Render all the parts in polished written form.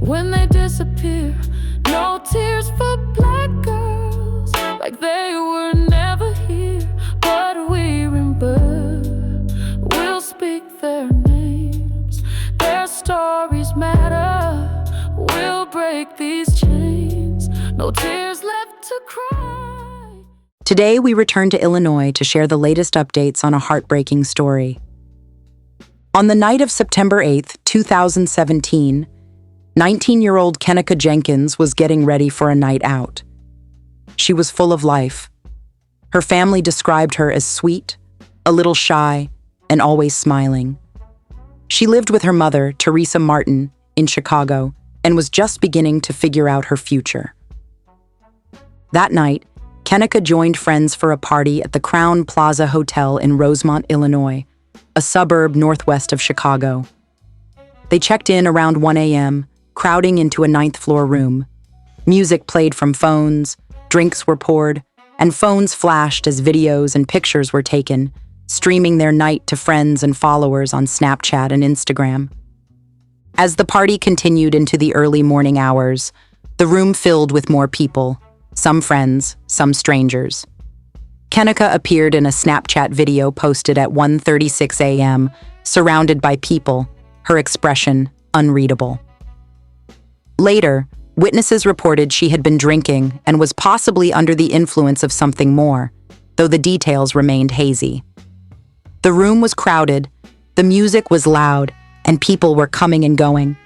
when they disappear. No tears for black girls, like they were never here. But we remember, we'll speak their names. Their stories matter. We'll break these chains. No tears left to cry. Today, we return to Illinois to share the latest updates on a heartbreaking story. On the night of September 8, 2017, 19-year-old Kenneka Jenkins was getting ready for a night out. She was full of life. Her family described her as sweet, a little shy, and always smiling. She lived with her mother, Teresa Martin, in Chicago, and was just beginning to figure out her future. That night, Kenneka joined friends for a party at the Crown Plaza Hotel in Rosemont, Illinois, a suburb northwest of Chicago. They checked in around 1 a.m., crowding into a 9th-floor room. Music played from phones, drinks were poured, and phones flashed as videos and pictures were taken, streaming their night to friends and followers on Snapchat and Instagram. As the party continued into the early morning hours, the room filled with more people, some friends, some strangers. Kenneka appeared in a Snapchat video posted at 1:36 a.m., surrounded by people, her expression unreadable. Later, witnesses reported she had been drinking and was possibly under the influence of something more, though the details remained hazy. The room was crowded, the music was loud, and people were coming and going.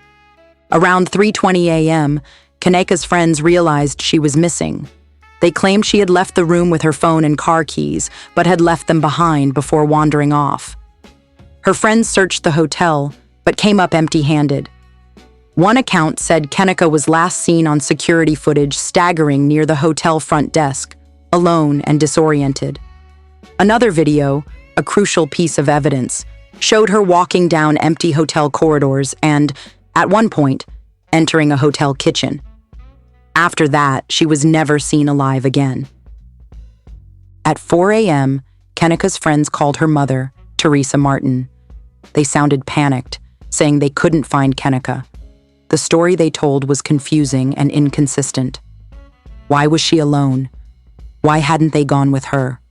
Around 3:20 a.m., Kenneka's friends realized she was missing. They claimed she had left the room with her phone and car keys, but had left them behind before wandering off. Her friends searched the hotel, but came up empty-handed. One account said Kenneka was last seen on security footage staggering near the hotel front desk, alone and disoriented. Another video, a crucial piece of evidence, showed her walking down empty hotel corridors and, at one point, entering a hotel kitchen. After that, she was never seen alive again. At 4 a.m., Kenneka's friends called her mother, Teresa Martin. They sounded panicked, saying they couldn't find Kenneka. The story they told was confusing and inconsistent. Why was she alone? Why hadn't they gone with her?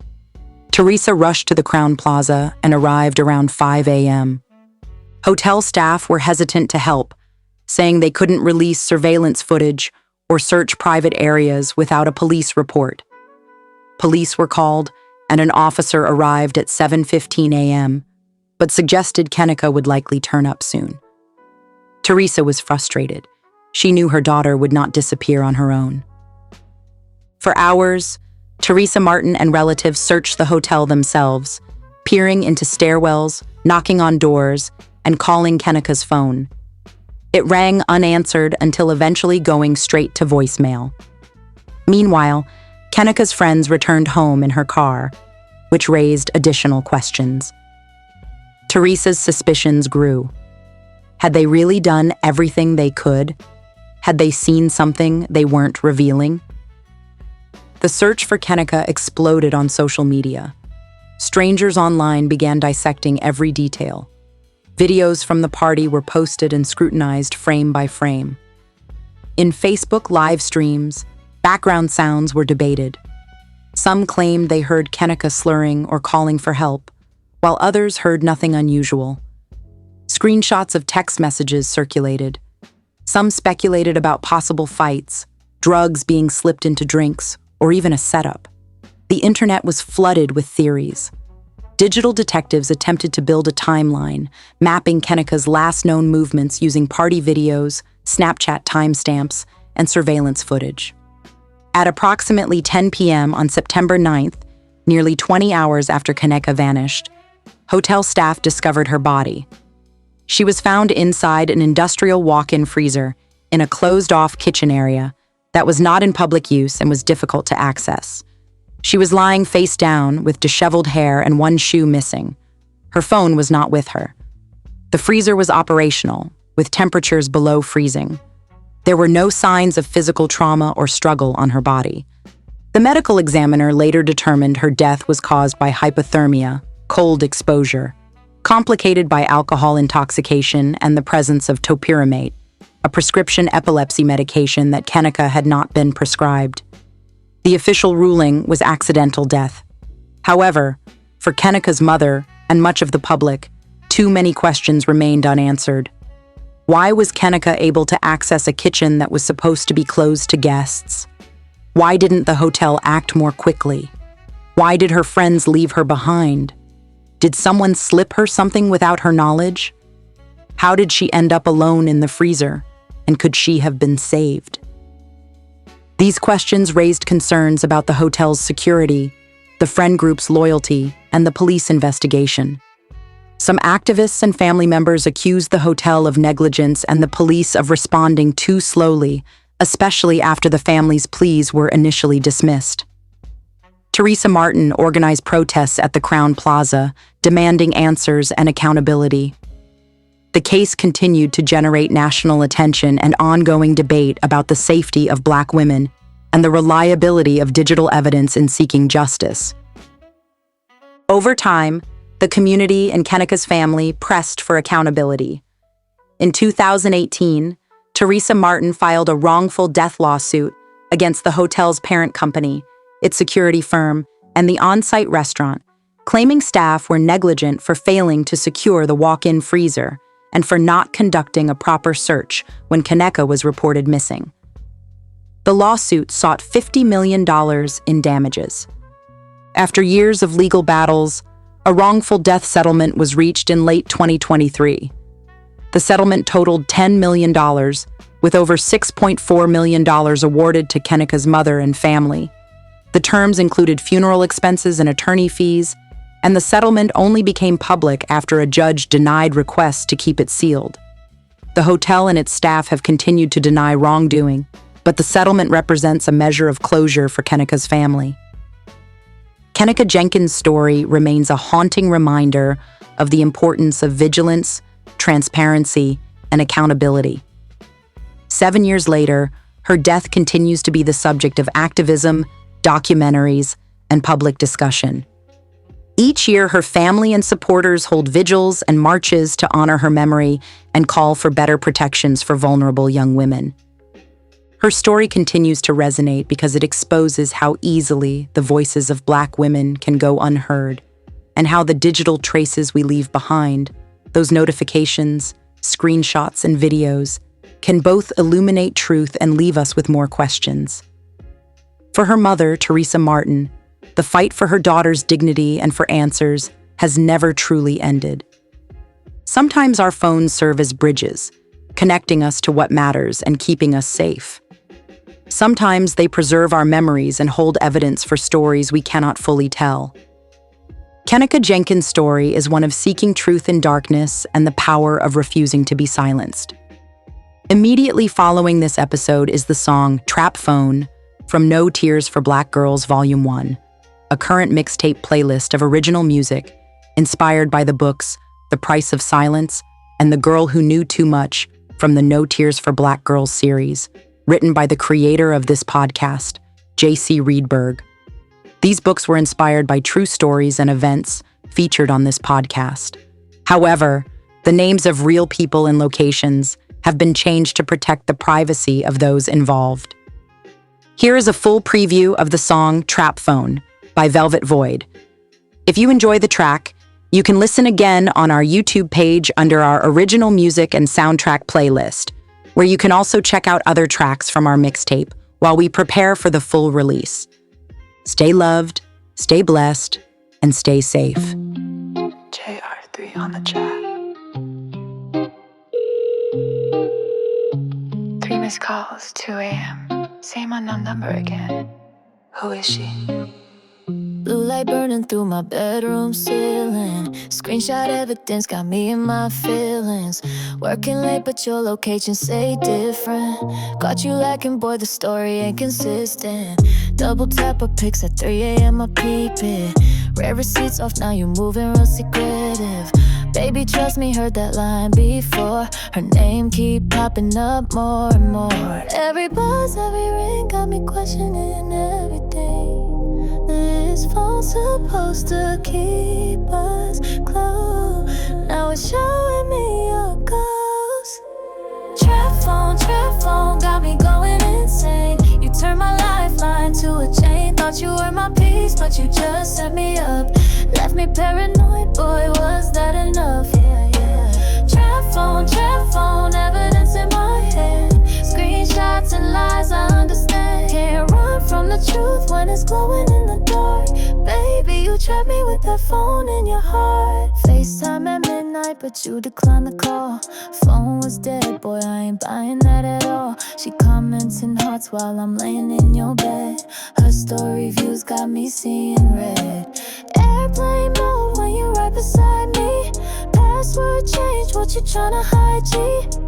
Teresa rushed to the Crown Plaza and arrived around 5 a.m. Hotel staff were hesitant to help, saying they couldn't release surveillance footage or search private areas without a police report. Police were called, and an officer arrived at 7:15 a.m., but suggested Kenneka would likely turn up soon. Teresa was frustrated. She knew her daughter would not disappear on her own. For hours, Teresa Martin and relatives searched the hotel themselves, peering into stairwells, knocking on doors, and calling Kenneka's phone. It rang unanswered until eventually going straight to voicemail. Meanwhile, Kenneka's friends returned home in her car, which raised additional questions. Teresa's suspicions grew. Had they really done everything they could? Had they seen something they weren't revealing? The search for Kenneka exploded on social media. Strangers online began dissecting every detail. Videos from the party were posted and scrutinized frame by frame. In Facebook live streams, background sounds were debated. Some claimed they heard Kenneka slurring or calling for help, while others heard nothing unusual. Screenshots of text messages circulated. Some speculated about possible fights, drugs being slipped into drinks, or even a setup. The internet was flooded with theories. Digital detectives attempted to build a timeline, mapping Kenneka's last known movements using party videos, Snapchat timestamps, and surveillance footage. At approximately 10 p.m. on September 9th, nearly 20 hours after Kenneka vanished, hotel staff discovered her body. She was found inside an industrial walk-in freezer in a closed-off kitchen area that was not in public use and was difficult to access. She was lying face down with disheveled hair and one shoe missing. Her phone was not with her. The freezer was operational, with temperatures below freezing. There were no signs of physical trauma or struggle on her body. The medical examiner later determined her death was caused by hypothermia, cold exposure, complicated by alcohol intoxication and the presence of topiramate, a prescription epilepsy medication that Kenneka had not been prescribed. The official ruling was accidental death. However, for Kenneka's mother and much of the public, too many questions remained unanswered. Why was Kenneka able to access a kitchen that was supposed to be closed to guests? Why didn't the hotel act more quickly? Why did her friends leave her behind? Did someone slip her something without her knowledge? How did she end up alone in the freezer? And could she have been saved? These questions raised concerns about the hotel's security, the friend group's loyalty, and the police investigation. Some activists and family members accused the hotel of negligence and the police of responding too slowly, especially after the family's pleas were initially dismissed. Teresa Martin organized protests at the Crown Plaza, demanding answers and accountability. The case continued to generate national attention and ongoing debate about the safety of Black women and the reliability of digital evidence in seeking justice. Over time, the community and Kenneka's family pressed for accountability. In 2018, Teresa Martin filed a wrongful death lawsuit against the hotel's parent company, its security firm, and the on-site restaurant, claiming staff were negligent for failing to secure the walk-in freezer and for not conducting a proper search when Kenneka was reported missing. The lawsuit sought $50 million in damages. After years of legal battles, a wrongful death settlement was reached in late 2023. The settlement totaled $10 million, with over $6.4 million awarded to Kenneka's mother and family. The terms included funeral expenses and attorney fees, and the settlement only became public after a judge denied requests to keep it sealed. The hotel and its staff have continued to deny wrongdoing, but the settlement represents a measure of closure for Kenneka's family. Kenneka Jenkins' story remains a haunting reminder of the importance of vigilance, transparency, and accountability. 7 years later, her death continues to be the subject of activism, documentaries, and public discussion. Each year, her family and supporters hold vigils and marches to honor her memory and call for better protections for vulnerable young women. Her story continues to resonate because it exposes how easily the voices of Black women can go unheard, and how the digital traces we leave behind, those notifications, screenshots, and videos, can both illuminate truth and leave us with more questions. For her mother, Teresa Martin, the fight for her daughter's dignity and for answers has never truly ended. Sometimes our phones serve as bridges, connecting us to what matters and keeping us safe. Sometimes they preserve our memories and hold evidence for stories we cannot fully tell. Kenneka Jenkins' story is one of seeking truth in darkness and the power of refusing to be silenced. Immediately following this episode is the song Trap Phone from No Tears for Black Girls Volume 1, a current mixtape playlist of original music inspired by the books The Price of Silence and The Girl Who Knew Too Much from the No Tears for Black Girls series, written by the creator of this podcast, J.C. Reedberg. These books were inspired by true stories and events featured on this podcast. However, the names of real people and locations have been changed to protect the privacy of those involved. Here is a full preview of the song Trap Phone by Velvet Void. If you enjoy the track, you can listen again on our YouTube page under our original music and soundtrack playlist, where you can also check out other tracks from our mixtape while we prepare for the full release. Stay loved, stay blessed, and stay safe. JR3 on the track. 3 missed calls, 2 a.m. Same unknown number again. Who is she? Blue light burning through my bedroom ceiling. Screenshot evidence got me in my feelings. Working late but your location say different. Got you lacking, boy, the story ain't consistent. Double tap her pics at 3 a.m. I peep it. Rare receipts off, now you moving real secretive. Baby, trust me, heard that line before. Her name keep popping up more and more. Every buzz, every ring got me questioning everything. This phone's supposed to keep us close. Now it's showing me your ghost. Trap phone Thought you were my peace, but you just set me up. Left me paranoid, boy, was that enough? Yeah, yeah. Trap phone, evidence in my head. Screenshots and lies, I understand. Can't run from the truth when it's glowing in the dark. Baby, you trapped me with that phone in your heart. FaceTime at midnight, but you declined the call. Phone was dead, boy, I ain't buying that at all. She commenting hearts while I'm laying in your bed. Her story views got me seeing red. Airplane mode when you right beside me. Password change, what you tryna hide, G?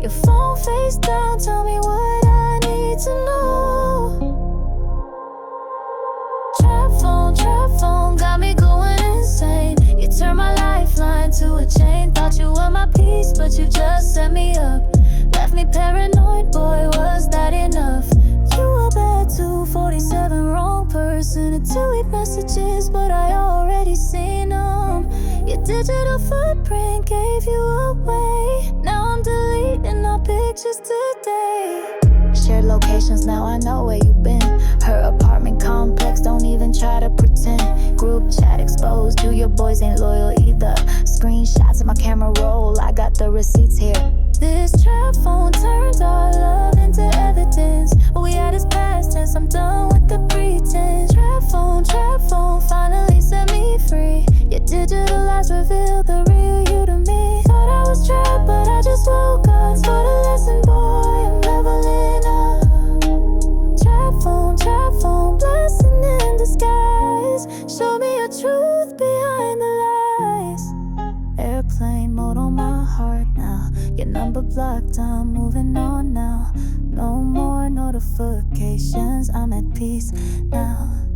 Your phone face down, tell me what I need to know. Trap phone, got me going insane. You turned my lifeline to a chain. Thought you were my peace, but you just set me up. Left me paranoid, boy, was that enough? You were bad too, 47, wrong person. And delete messages, but I already seen them. Your digital footprint gave you away. Now I'm deleting our pictures today. Shared locations, now I know where you've been. Her apartment complex, don't even try to pretend. Group chat exposed, you your boys ain't loyal either. Screenshots of my camera roll, I got the receipts here. This trap phone turns our love into evidence. What we had is past tense, I'm done with the pretense. Trap phone, finally set me free. Your digital lies reveal the real you to me. Thought I was trapped, but I just woke up. Taught a lesson, boy, I'm leveling up. Trap phone, blessing in disguise. Show me your truth behind the lies. Airplane mode on my heart now. Your number blocked, I'm moving on now. No more notifications, I'm at peace now.